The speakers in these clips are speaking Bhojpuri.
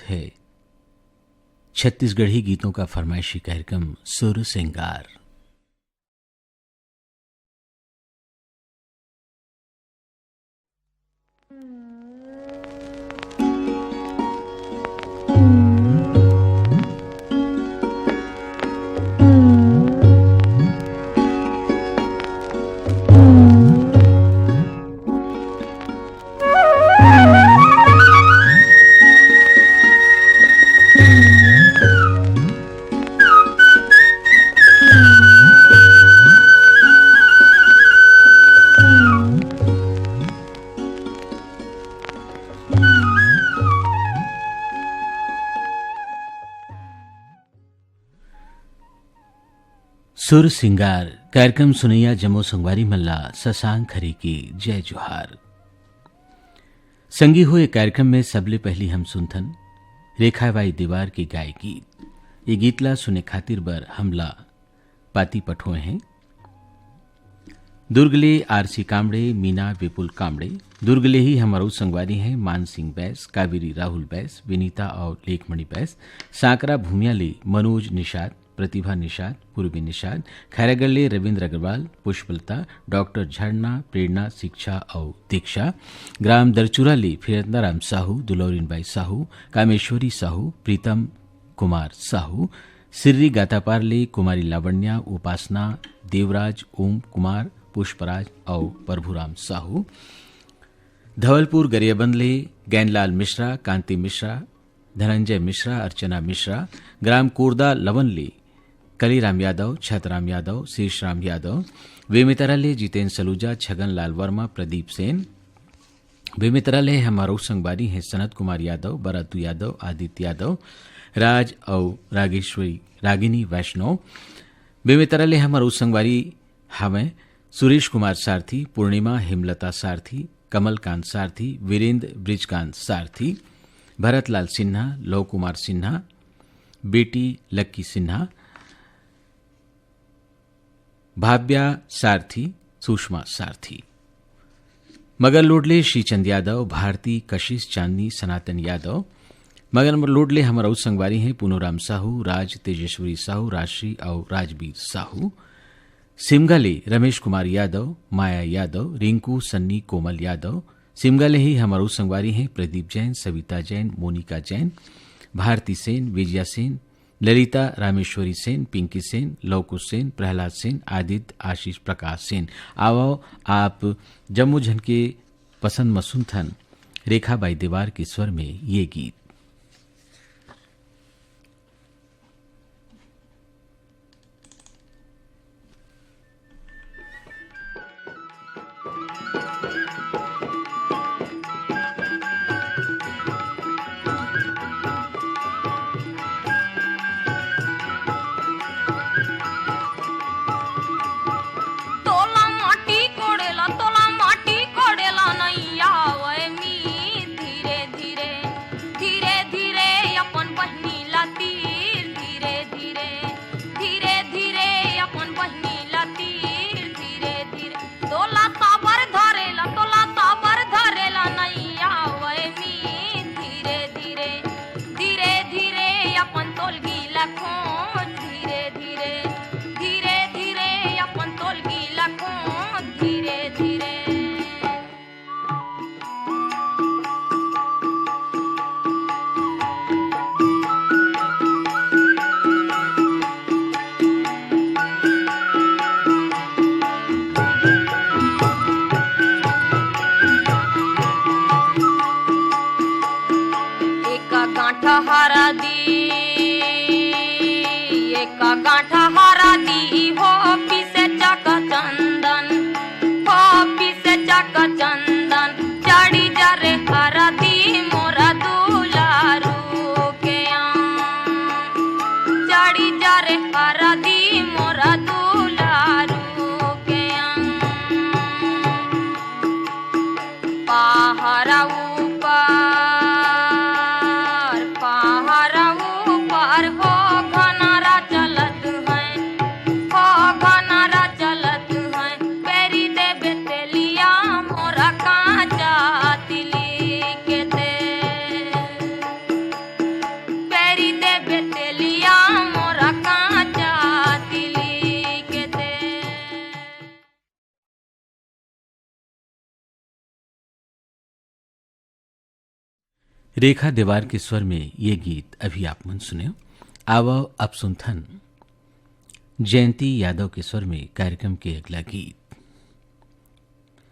है छत्तीसगढ़ी गीतों का फरमाइशी कार्यक्रम सुर सिंगार। सुर सिंगार कार्यक्रम सुनैया जमो संगवारी मल्ला ससांग खरी की जय जोहार। संगी हुए कार्यक्रम में सबले पहली हम सुनथन रेखाबाई दीवार की गाय गीत। ये गीतला सुने खातिर बर हमला पाती पठोए हैं दुर्गले आरसी कामड़े, मीना विपुल कामड़े। दुर्गले ही हमारो संगवारी हैं मान सिंह बैस, कावेरी राहुल बैस, विनीता और लेखमणि बैस। सांकरा भूमियाली मनोज निषाद, प्रतिभा निषाद, पूर्वी निषाद। खैरागढ़ले रविंद्र अग्रवाल, पुष्पलता, डॉक्टर झरना, प्रेरणा, शिक्षा और दीक्षा। ग्राम दरचुराली फिरंदाराम साहू, दुलौरीनबाई साहू, कामेश्वरी साहू, प्रीतम कुमार साहू। सिर्री गातापारले कुमारी लावण्या, उपासना, देवराज, ओम कुमार, पुष्पराज और प्रभुराम साहू। धवलपुर गरियाबंदले गैनलाल मिश्रा, कांति मिश्रा, धनंजय मिश्रा, अर्चना मिश्रा। ग्राम कोरदा लवनले कलीराम यादव, छतराम यादव, शेषराम यादव। बेमितराले जितेंद्र सलूजा, छगन लाल वर्मा, प्रदीप सेन। बेमितराले हमारो संगवारी हैं सनत कुमार यादव, बरातू यादव, आदित्य यादव, राज और रागेश्वरी रागिनी वैष्णव। बेमितराले हमारो संगवारी हमें सुरेश कुमार सारथी, पूर्णिमा हेमलता सारथी, कमलकांत सारथी, वीरेंद्र ब्रिजकांत सारथी। भरतलाल सिन्हा, लव कुमार सिन्हा, बेटी लक्की सिन्हा, भाव्या सारथी, सुषमा सारथी। मगर लोडले श्रीचंद यादव, भारती, कशिश चांदनी, सनातन यादव। मगर लोडले हमारा संगवारी हैं पूनोराम साहू, राज तेजेश्वरी साहू, राजश्री और राजवीर साहू। सिमगाले रमेश कुमार यादव, माया यादव, रिंकू, सन्नी, कोमल यादव। सिमगाले ही हमारो संगवारी हैं प्रदीप जैन, सविता जैन, मोनिका जैन, भारती सेन, विजया सेन, ललिता रामेश्वरी सेन, पिंकी सेन, लवकुश सेन, प्रहलाद सेन, आदित्य, आशीष, प्रकाश सेन। आओ आप जम्मू झन के पसंद मसुंथन रेखाबाई दीवार के स्वर में ये गीत। पहाड़ा ऊपर रेखा देवार के स्वर में ये गीत अभी आप मन सुने। आवो अब सुनथन जयंती यादव के स्वर में कार्यक्रम के अगला गीत।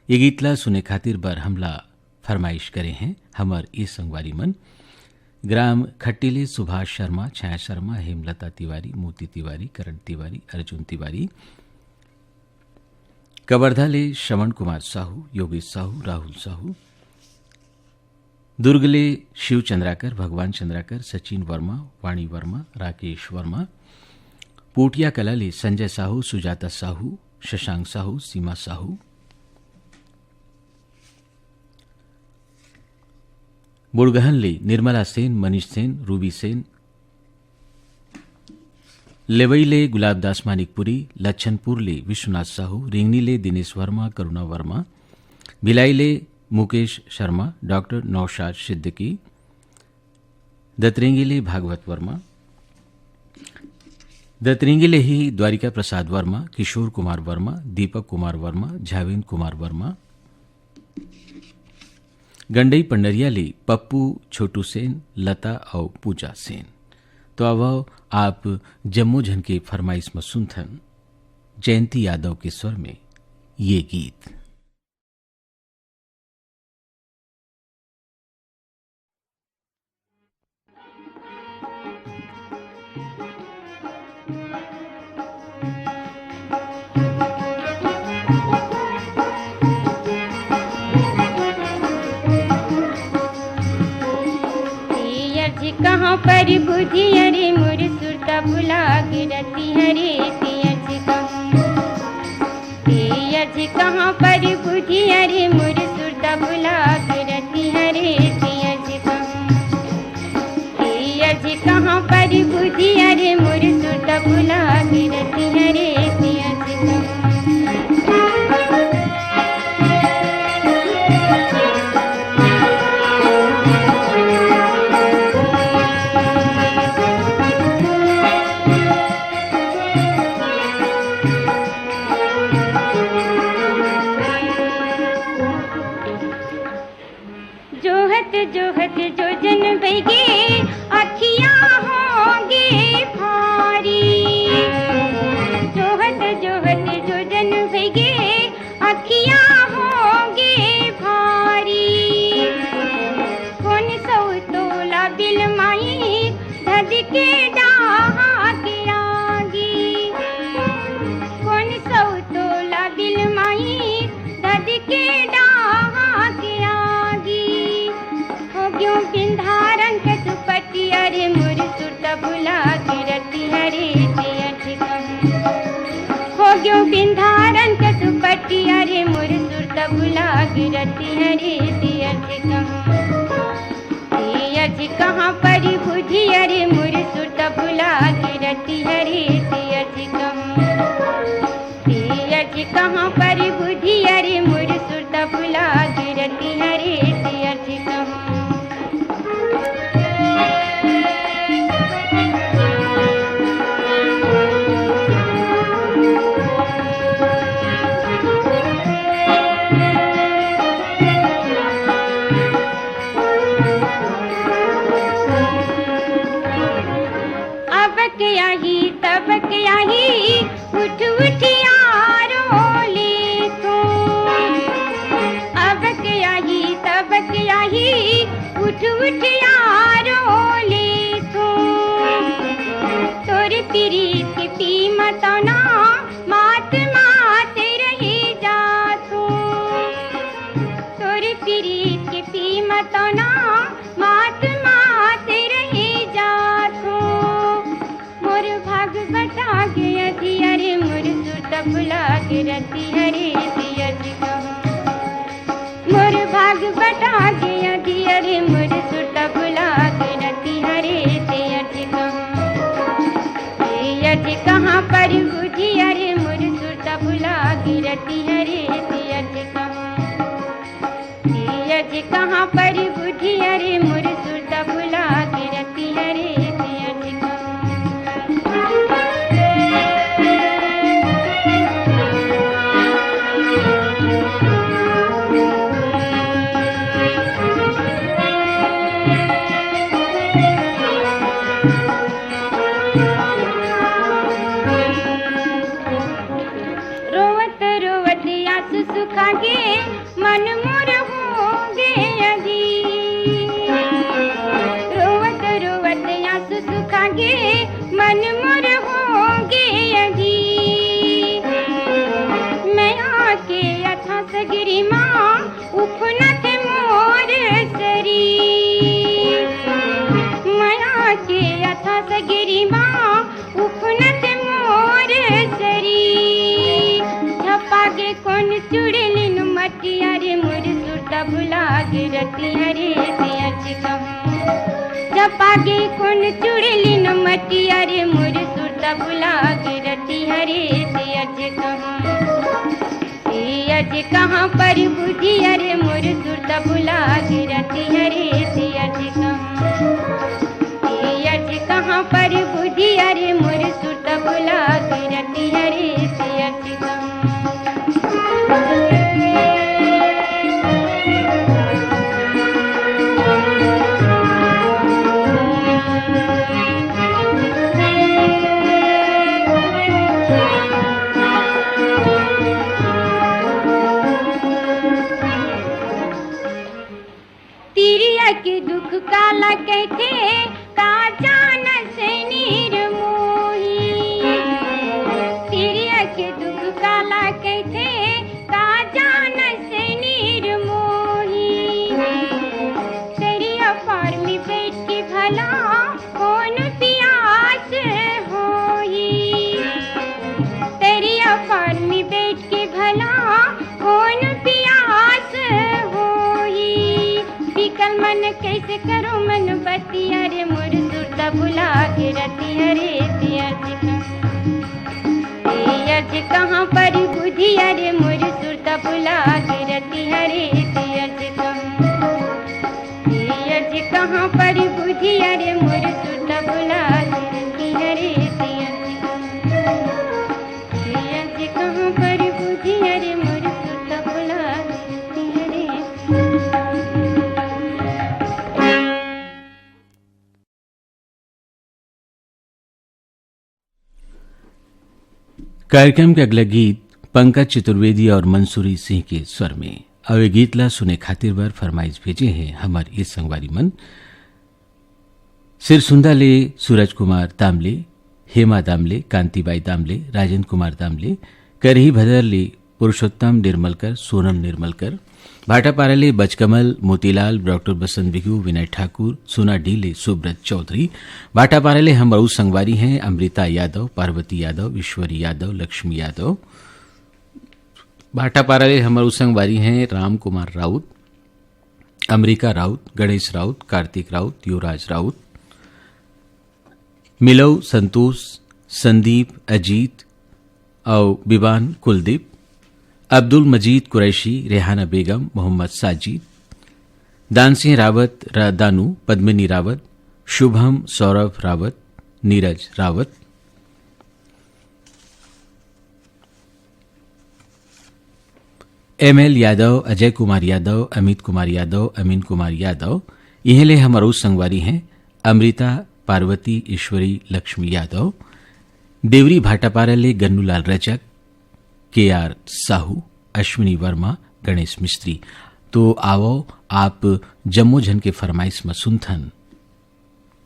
ये गीतला सुने खातिर बर हमला फरमाइश करे हैं हमर ये संगवारी मन ग्राम खट्टीले सुभाष शर्मा, छाया शर्मा, हेमलता तिवारी, मोती तिवारी, करण तिवारी, अर्जुन तिवारी, कवर्धाले श्रवण कुमार साहू, योगेश साहू, राहुल साहू, दुर्गले शिव चंद्राकर, भगवान चंद्राकर, सचिन वर्मा, वाणी वर्मा, राकेश वर्मा, पोटिया कलाले संजय साहू, सुजाता साहू, शशांक साहू, सीमा साहू, बुड़गहनले निर्मला सेन, मनीष सेन, रूबी सेन, लेवईले गुलाबदास मानिकपुरी, लच्छनपुरले विश्वनाथ साहू, रिंगनीले दिनेश वर्मा, करुणा वर्मा, भिलाईले मुकेश शर्मा, डॉक्टर नौशाद सिद्दीकी, दतरेंगीले भागवत वर्मा, दतरेंगीले ही द्वारिका प्रसाद वर्मा, किशोर कुमार वर्मा, दीपक कुमार वर्मा, झावेन कुमार वर्मा, गंडई पंडरियाले पप्पू, छोटू सेन, लता और पूजा सेन। तो अब आप जम्मू झन के फरमाइश में सुनथन जयंती यादव के स्वर में ये गीत। कहाँ पर बुद्धि अरे मुर सुरता भुला गिरती हरे पियज कहाँ पर बुद्धि अरे मुर सुरता भुला गिरती हरे पियज कहाँ पर बुद्धि अरे मुर सुरता भुला गिरती हरे पियज जोहत जो जन बैगे अखियाँ होंगे भारी, जोहत जो जन बैगे अखियाँ होंगे भारी। कौन सौ तोला बिल माई धद के डाहा के आगी, कौन सौ तोला बिल माई धद के डाहा के क्यों बिंधारन के दुपट्टी अरे मुर सुरता भुला गिरती हरे हो क्यों बिंधारन के दुपट्टी अरे मुर सुरता भुला गिरती हरे तीयज कहाँ पर बुद्धि अरे मुर सुरता भुला गिरती हरे तीयज कहाँ पर बुद्धि अरे मुर सुरता भुला गिरती हरे तीयज तबक आही उठ उठ यारो ले तू, अबक आही तबक आही उठ उठ यारो ले तू। तोर प्रीत की कीमत ना मात मात रही जा तू, तोर प्रीत की कीमत ना मात मात रही जा तू। मोर भाग बटा गया अरे मुर सुरता भुला गिरती हरे पियज मोर भाग बटा गया अरे मुर सुरता भुला गिरती हरे पियज कहाँ पर बुद्धि अरे मुर सुरता भुला गिरती हरे पियज कहाँ पर बुद्धि अरे मुर सुरता भुला गिरती हरे पियज लागे मन मोर होगे अगी मैं आके अथा सगरी माँ उफनत मोर सरी मैं आके अथा सगरी माँ उफनत मोर सरी झपागे कौन चुड़लिन मटिया रे मोर सुरता भुला गे रतिया रे सियच कहूँ झपागे कौन चुड़लिन मटिया रे मोर सुरता भुला गे रतिया रे सियच कहूँ सियच कहाँ पर बुझिया रे मोर सुरता भुला गे रतिया रे सियच कहूँ सियच कहाँ पर बुझिया रे मोर सुरता भुला गे रतिया रे सियच कहूँ के दुख काला कहते का जान से नीर मोही तिरिया के दुख काला कहते का जान से नीर मोही तेरिया फार में बैठ के भला कौन प्यास होई तेरिया फार में बैठ के भला कौन प्यास बिकल मन कैसे करो मन बतिया रे मोर सुरता भुला के रतिया रे सियच कहाँ पर बुझिया रे मोर सुरता भुला के रतिया रे सियच कहाँ पर बुझिया रे मोर सुरता भुला के रतिया रे सियच कहाँ पर बुझिया रे मोर सुरता भुला के रतिया रे कार्यक्रम के अगला गीत पंकज चतुर्वेदी और मंसूरी सिंह के स्वर में। अब गीतला सुने खातिर बर फरमाइश भेजे हैं हमार ये संगवारी मन सिरसुंदा ले सूरज कुमार दामले, हेमा दामले, कांतिबाई दामले, राजेंद्र कुमार दामले, करही भदर ले पुरुषोत्तम निर्मलकर, सोनम निर्मलकर, भाटापारा ले बचकमल, मोतीलाल, डॉक्टर बसंत बिगू, विनय ठाकुर, सोना डी ले सुब्रत चौधरी, भाटापारा ले हम संगवारी हैं अमृता यादव, पार्वती यादव, ईश्वरी यादव, लक्ष्मी यादव, भाटापारा ले हम संगवारी हैं राम कुमार राउत, अमरीका राउत, गणेश राउत, कार्तिक राउत, युवराज राउत, मिलव, संतोष, संदीप, अजीत और बिबान कुलदीप, अब्दुल मजीद कुरैशी, रेहाना बेगम, मोहम्मद साजिद, दानसिंह रावत, दानू, पद्मिनी रावत, शुभम, सौरभ रावत, नीरज रावत, एमएल यादव, अजय कुमार यादव, अमित कुमार यादव, अमीन कुमार यादव, इहले हमारो संगवारी हैं अमृता, पार्वती, ईश्वरी, लक्ष्मी यादव, देवरी भाटापारा ले गन्नूलाल रजक, केआर साहू, अश्विनी वर्मा, गणेश मिस्त्री। तो आओ आप जम्मो जन के फरमाइश में सुनथन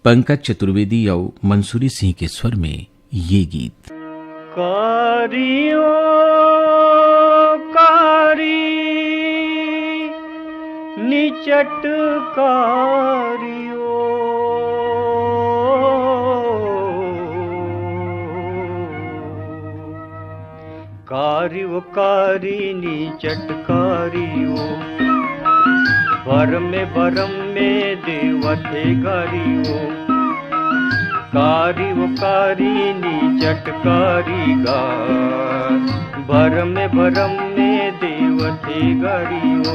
पंकज चतुर्वेदी और मंसूरी सिंह के स्वर में ये गीत। कारियो कारी निचट कारियो कारियो कारी निचट कारियो भरम में देवथे गारियो कारियो कारी निचट कारीगा भरम में देवथे गारियो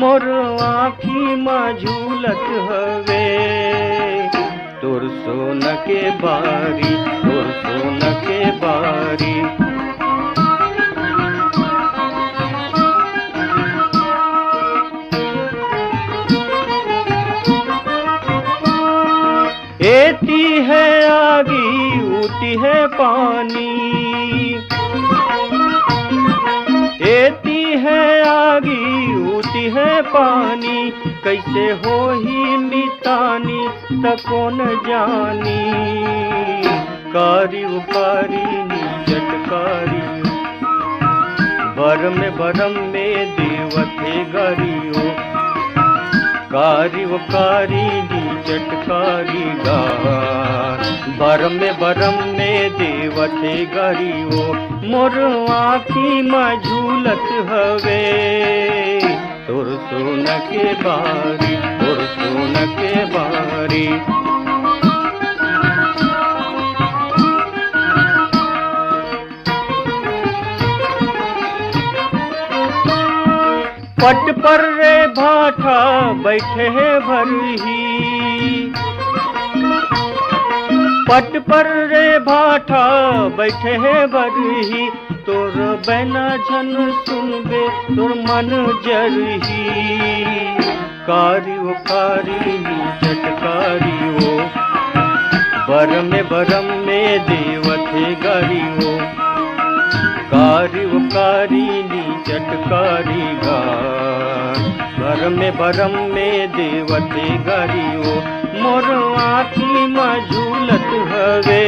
मोर आँखी में झूलत हवे तोर सोन के बारी तोर सोन के बारी एती है आगी ऊती है पानी एती है आगी ऊती है पानी कैसे हो ही मितानी तको न जानी। कारी उकारी चटकारी भरम में देवते गरियो। कारी उकारी चटकारी गार भरम में देवते गरियो। मोर आँखी में झूलत हवे तोर सोन के बारी, तोर सोन के बारी। पट पर रे भाठा बैठे है भरही। पट पर रे भाठा बैठे है भरही। तोर बैना झन सुनबे तोर मन जरही। कारी ओ कारी चटकारी ओ भरम में देवते गरियो। कारी ओ कारी चटकारी गार भरम में देवते गरियो। मोर आँखी में झूलत हवे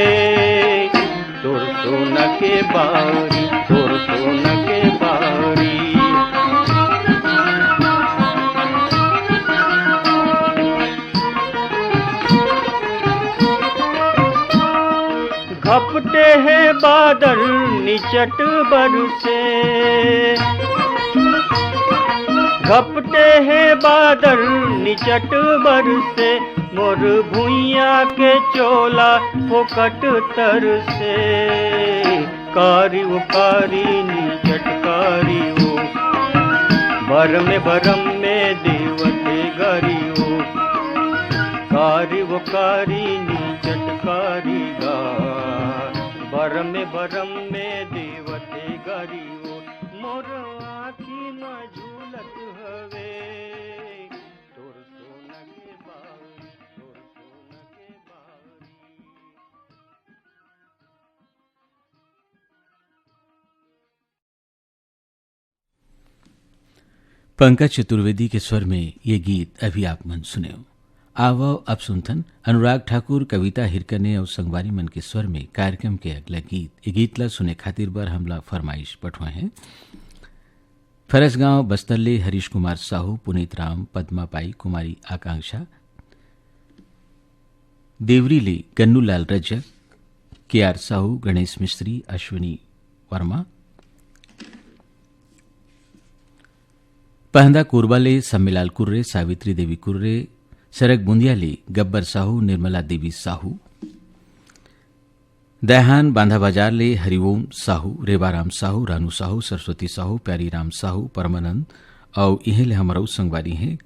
तोर सोन के बारी, तोर सोन के बारी। घपटे हैं बादल निचट बरसे। घपटे हैं बादल निचट बरसे। मोर भुइया के चोला फोकट तरसे। कारी ओ कारी चटकारी ओ भरम में देवते गरियो। कारी ओ कारी चटकारी गार भरम में देवते गरियो। मोर आँखी में झूलत हवे तोर सोन के बारी, तोर सोन के बारी। पंकज चतुर्वेदी के स्वर में ये गीत अभी आप मन सुने हो। आवो अब सुनथन अनुराग ठाकुर, कविता हिरकने और संगवारी मन के स्वर में कार्यक्रम के अगला गीत। ये गीत ला सुने खातिर बर हमला फरमाइश पठवा है। फरसगांव बस्तरले हरीश कुमार साहू, पुनीत राम, पद्मा पाई, कुमारी आकांक्षा, देवरीले गन्नूलाल रजक, के.आर. साहू, गणेश मिस्त्री, अश्विनी वर्मा, पहंदा कोरबाले सम्मेलाल कुर्रे, सावित्री देवी कुर्रे, सरक बुंदियाले गब्बर साहू, निर्मला देवी साहू, दयाहान बांधा बाजारले हरिओम साहू, रेवाराम साहू, रानू साहू, सरस्वती साहू, प्यारीराम साहू, परमानंद और इहेले हमारा संगवारी हैं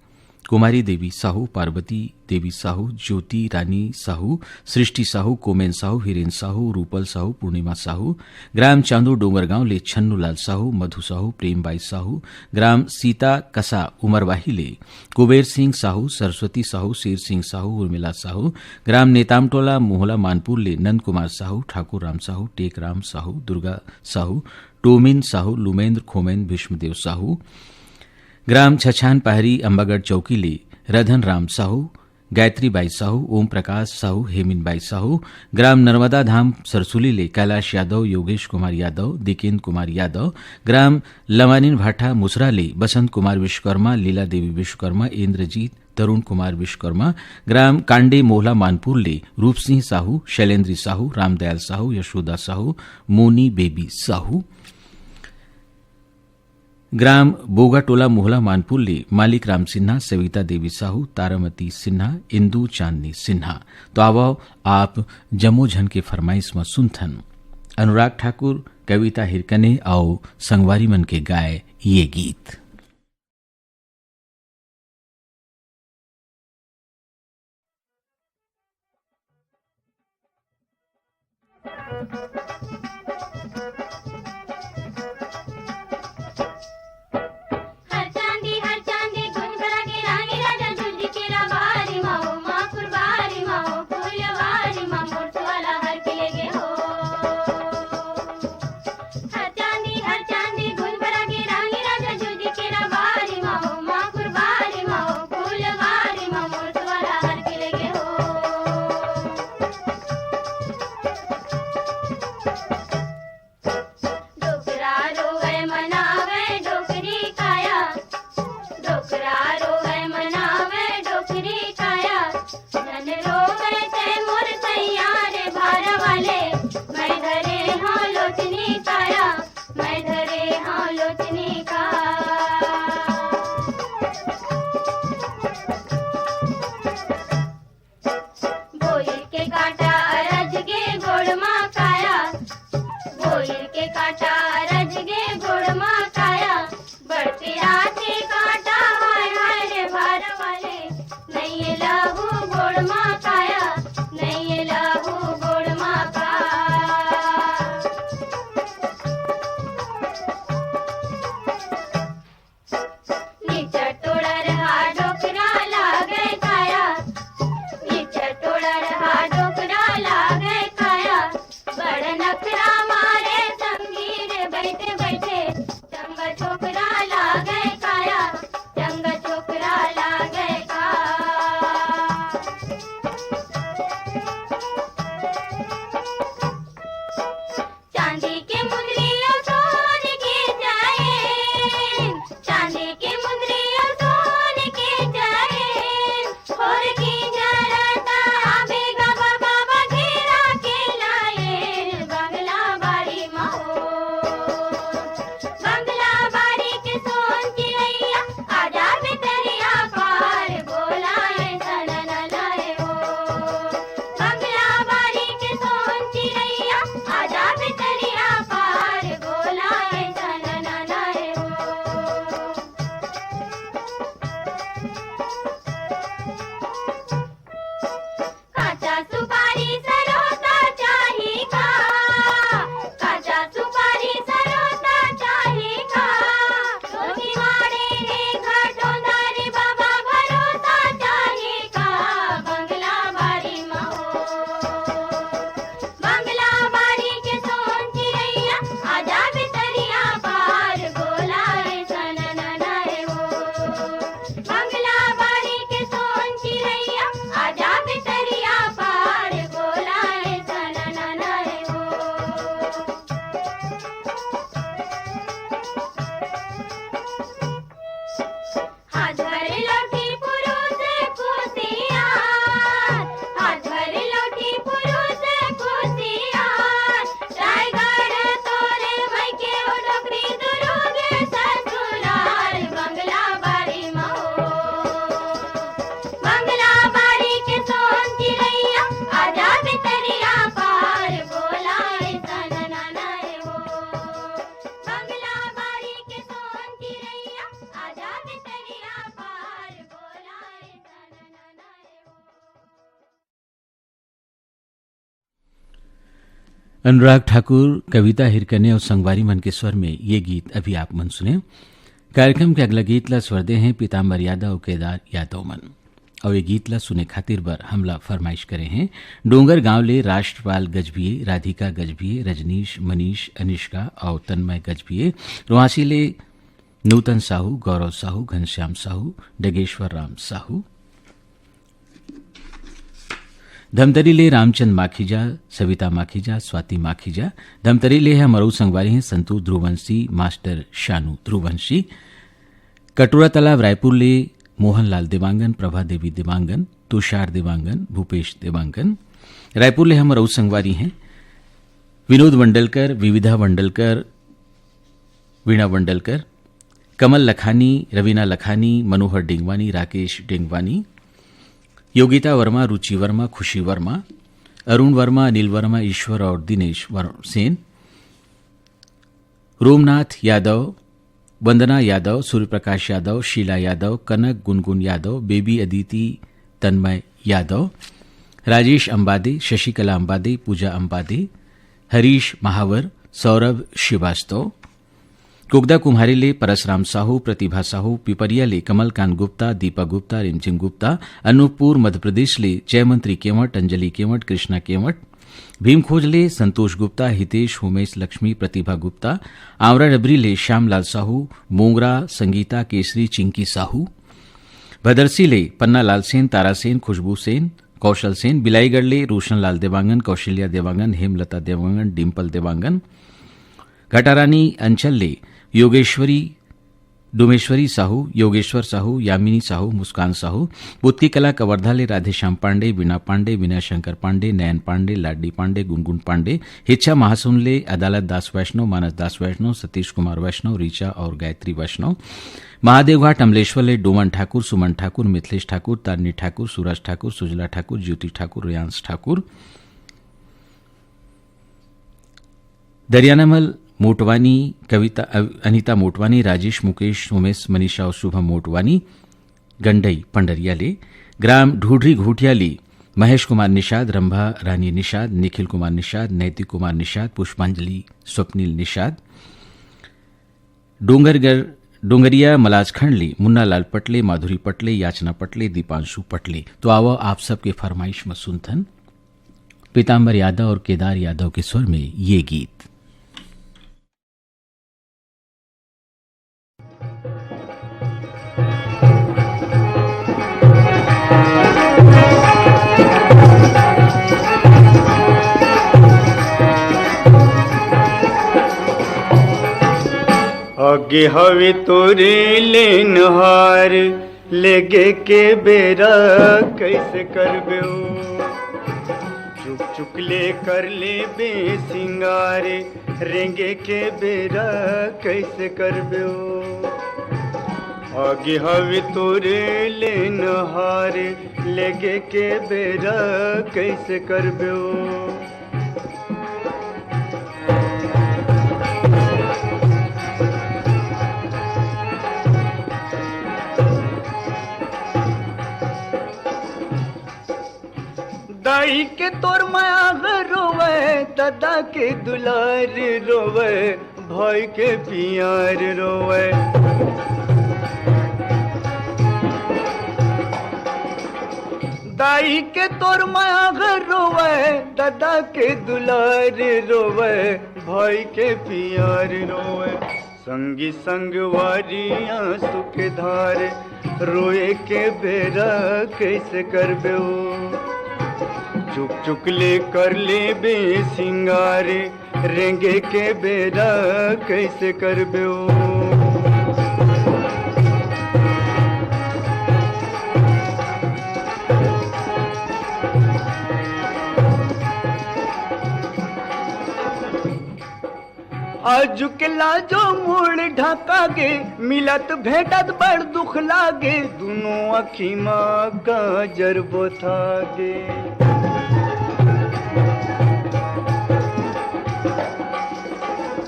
कुमारी देवी साहू, पार्वती देवी साहू, ज्योति रानी साहू, सृष्टि साहू, कोमेन साहू, हिरेन साहू, रूपल साहू, पूर्णिमा साहू, ग्राम चांदो डोंगरगांव ले छन्नूलाल साहू, मधु साहू, प्रेमबाई साहू, ग्राम सीता कसा उमरवाही ले कुबेर सिंह साहू, सरस्वती साहू, शेर सिंह साहू, उर्मिला साहू, ग्राम नेतामटोला मोहला मानपुर ले नंद कुमार साहू, ठाकुर राम साहू, टेकराम साहू, दुर्गा साहू, टोमिन साहू, लुमेंद्र खोमेन, भीष्मदेव साहू, ग्राम छछान पहरी अंबागढ़ चौकी ले रधन राम साहू, गायत्री बाई साहू, ओम प्रकाश साहू, हेमिन बाई साहू, ग्राम नर्मदा धाम सरसुली ले कैलाश यादव, योगेश कुमार यादव, दिकेन्द्र कुमार यादव, ग्राम लवानिन भाटा मुसरा ले बसंत कुमार विश्वकर्मा, लीला देवी विश्वकर्मा, इंद्रजीत तरुण कुमार विश्वकर्मा, ग्राम कांडे मोहला मानपुर ले रूप सिंह साहू, शैलेंद्री साहू, रामदयाल साहू, यशोदा साहू, मोनी बेबी साहू, ग्राम बोगाटोला मोहला मानपुर ले मालिक राम सिन्हा, सविता देवी साहू, तारामती सिन्हा, इंदू चांदनी सिन्हा। तो आओ आप जमोझन के फरमाइश में सुनथन अनुराग ठाकुर, कविता हिरकने और संगवारी मन के गाए ये गीत। फूल मन रो गए थे मोर सैया रे भार वाले, मैं धरे हाँ लोचनी काया, मैं धरे हाँ लोचनी का। बोयर के काटा रज गे गोड़ मा काया, बोयर के काटा रज गे गोड़ मा काया, बढ़ते आते काटा हाय हाय रे भार वाले, नहीं लहू गोड़ मा काया, नहीं लहू गोड़ मा का। नीचा टोड़ा रहा डोकरा लागे काया, नीचा टोड़ा रहा डोकरा लागे काया, बड़ नखरा मारे संगी रे बैठे बैठे, चंगा छोकरा लागे काया, चंगा छोकरा लागे का। चांदी के मुंदरियों सोने के जाए, चांदी के मुंदरियों सोने के जाए, और की जरता आबेगा बाबा घेरा के लाए, बंगला बाड़ी महो, बंगला बाड़ी के सोन चिड़ैया, आजा बितरिया पार बोला ऐसा न लाए हो, बंगला बाड़ी के सोन चिड़ैया, आजा बितरिया पार बोला ऐसा न लाए हो। काचा सुपारी सरोता चाही का, काचा सुपारी सरोता चाही का, रोटी वाड़े रे घाटों दारे बाबा भरोसा चाही का, बंगला बाड़ी महो, बंगला बाड़ी के सोन चिड़ैया, आजा बितरिया पार बोला ऐसा न लाए हो, बंगला बाड़ी के सोन चिड़ैया, आजा बितरिया पार बोला ऐसा न लाए हो। हाथ भर लौटी पुरुष खुशियार, हाथ भर लौटी पुरुष खुशियार, रायगढ़ तोरे मैके ओ डोकरी दुरुगे ससुराल, बंगला बाड़ी महो, बंगला बाड़ी के सोन चिड़ैया, आजा बितरिया पार बोला ऐसा न लाए हो, बंगला बाड़ी के सोन चिड़ैया, आजा बितरिया पार बोला ऐसा न लाए हो। अनुराग ठाकुर, कविता हिरकने और संगवारी मन के स्वर में ये गीत अभी आप मन सुने। कार्यक्रम के अगला गीत ला स्वर दे हैं पीताम्बर यादव और केदार यादव मन, और ये गीत ला सुने खातिर बर हमला फरमाइश करे हैं डोंगर गांव ले राष्ट्रपाल गजभिये, राधिका गजभिये, रजनीश, मनीष, अनिष्का और तन्मय गजभिये, रुआसी ले नूतन साहू, गौरव साहू, घनश्याम साहू, डगेश्वर राम साहू, धमतरी ले रामचंद माखीजा, सविता माखीजा, स्वाति माखीजा, धमतरी ले है मरऊ संगवारी हैं संतू ध्रुवंशी, मास्टर शानू ध्रुवंशी, कटोरा तालाब रायपुर ले मोहनलाल देवांगन, प्रभा देवी देवांगन, तुषार देवांगन, भूपेश देवांगन, रायपुर ले हम मरऊ संगवारी हैं विनोद वंडलकर, विविधा वंडलकर, वीणा वंडलकर, कमल लखानी, रवीना लखानी, मनोहर डेंगवानी, राकेश डेंगवानी, योगिता वर्मा, रुचि वर्मा, खुशी वर्मा, अरुण वर्मा, अनिल वर्मा, ईश्वर और दिनेश सेन, रोमनाथ यादव, वंदना यादव, सूर्यप्रकाश यादव, शीला यादव, कनक गुनगुन यादव, बेबी अदिति, तन्मय यादव, राजेश अंबादे, शशिकला अंबादे, पूजा अंबादे, हरीश महावर, सौरभ श्रीवास्तव, कुगदा कुम्हारी ले परसराम साहू, प्रतिभा साहू, पिपरिया ले कमलकांत गुप्ता, दीपा गुप्ता, रिमझिम गुप्ता, अनूपपुर मध्य प्रदेश ले जयमंत्री केवट, अंजलि केवट, कृष्णा केवट, भीमखोज ले संतोष गुप्ता, हितेश, उमेश लक्ष्मी, प्रतिभा गुप्ता, आवरा डबरी ले श्यामलाल साहू, मोंगरा संगीता केसरी, चिंकी साहू, भदरसी ले पन्ना लाल सेन, तारा सेन, खुशबू सेन, कौशल सेन, बिलाईगढ़ ले रोशनलाल देवांगन, कौशल्या देवांगन, हेमलता देवांगन, डिम्पल देवांगन, घटारानी अंचल ले योगेश्वरी डोमेश्वरी साहू, योगेश्वर साहू, यामिनी साहू, मुस्कान साहू, बुत्ती कला कवर्धा ले राधेश्याम पांडे, वीणा पांडे, विनय शंकर पांडे, नयन पांडे, लाडी पांडे, गुनगुन पांडे, हिच्छा महासुन ले अदालत दास वैष्णव, मानस दास वैष्णव, सतीश कुमार वैष्णव, रीचा और गायत्री वैष्णव, महादेवघाट अमलेश्वर ले डोमन ठाकुर, सुमन ठाकुर, मिथिलेश ठाकुर, तारनी ठाकुर, सूरज ठाकुर, सुजला ठाकुर, ज्योति ठाकुर, रियांश ठाकुर, दरियानामल मोटवानी, कविता अनिता मोटवानी, राजेश मुकेश उमेश मनीषा और शुभम मोटवानी, गंडई पंडरिया ले, ग्राम ढूढ़ी घूटिया ले महेश कुमार निषाद, रंभा रानी निषाद, निखिल कुमार निषाद, नैतिक कुमार निषाद, पुष्पांजलि स्वप्निल निषाद, डोंगरिया मलाजखंड ले मुन्ना लाल पटले, माधुरी पटले, याचना पटले, दीपांशु पटले। तो आओ आप सबके फरमाइश में सुनथन पीताम्बर यादव और केदार यादव के स्वर में ये गीत। आगे हवे तोरे लेन हार लेगे के बेरा कैसे करबे चुक चुक ले कर ले बे सिंगारे रेंगे के बेरा कैसे करबे आगे हवे तोरे लेन हार लेगे के बेरा कैसे करबे दाई के तोर माया रोवे दादा के दुलार रोवे भाई के पियार रोवे दाई के तोर माया रोवे दादा के दुलार रोवे भाई के पियार रोवे संगी संग वारियां सुख धार रोए के बेरा कैसे करबे चुक चुक ले कर ले बे सिंगारे रेंगे के बेरा कैसे करबे आज के लाजो मूड़ ढाका गे मिलत भेटत बड़ दुख लागे दोनों अखी माँ गाजर बोथागे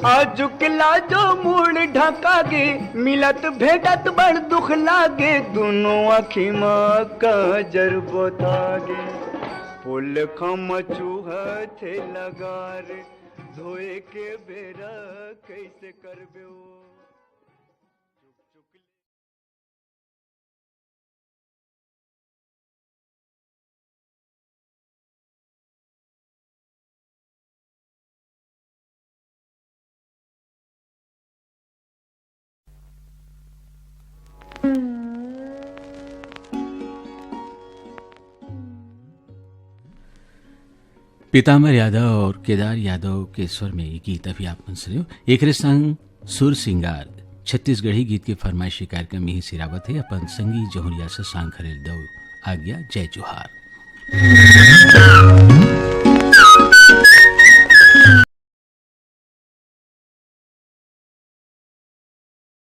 आज के लाजो मूड़ ढाका गे मिलत भेटत बड़ दुख लागे दोनों अखी माँ गाजर बोथागे पुल खम चूहा थे लगारे धोए के बेरा कैसे करबे पीताम्बर यादव और केदार यादव के स्वर में ये गीत अभी आप सुन रहे हो। एक संग सुर सिंगार छत्तीसगढ़ी गीत के फरमाइशी कार्यक्रम में ही सिरावत है अपन संगी जहुरिया से सांग खरेल दो आज्ञा जय जोहार।